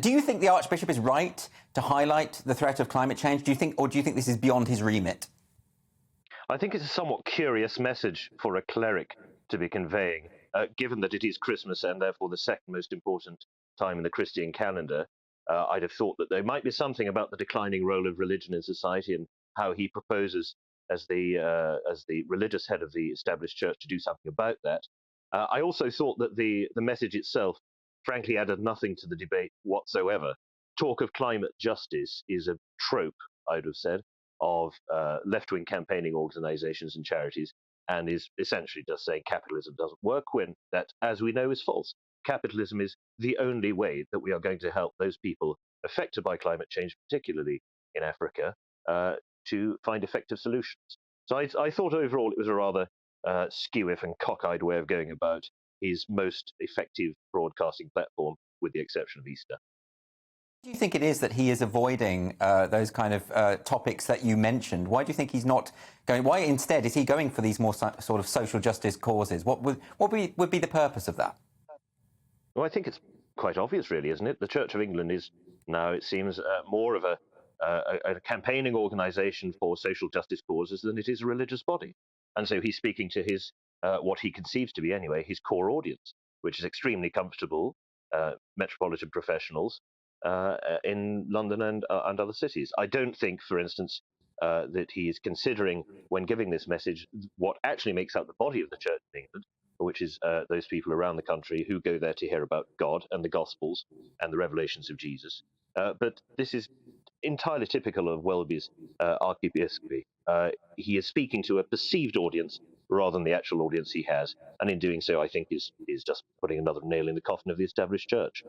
Do you think the Archbishop is right to highlight the threat of climate change? Do you think this is beyond his remit? I think it's a somewhat curious message for a cleric to be conveying, given that it is Christmas and therefore the second most important time in the Christian calendar. I'd have thought that there might be something about the declining role of religion in society and how he proposes, as the religious head of the established church, to do something about that. I also thought that the message itself, frankly, added nothing to the debate whatsoever. Talk of climate justice is a trope, I would have said, of left-wing campaigning organizations and charities, and is essentially just saying capitalism doesn't work, when that, as we know, is false. Capitalism is the only way that we are going to help those people affected by climate change, particularly in Africa, to find effective solutions. So I thought overall it was a rather skewiff and cockeyed way of going about his most effective broadcasting platform, with the exception of Easter. Do you think it is that he is avoiding those kind of topics that you mentioned? Why do you think he's not going? Why instead is he going for these more sort of social justice causes? What would be the purpose of that? Well, I think it's quite obvious, really, isn't it? The Church of England is now, it seems, more of a campaigning organisation for social justice causes than it is a religious body. And so he's speaking to his, what he conceives to be anyway, his core audience, which is extremely comfortable metropolitan professionals in London and other cities. I don't think, for instance, that he is considering, when giving this message, what actually makes up the body of the Church of England, which is those people around the country who go there to hear about God and the Gospels and the revelations of Jesus. But this is entirely typical of Welby's archiepiscopacy. He is speaking to a perceived audience rather than the actual audience he has, and in doing so, I think is just putting another nail in the coffin of the established church.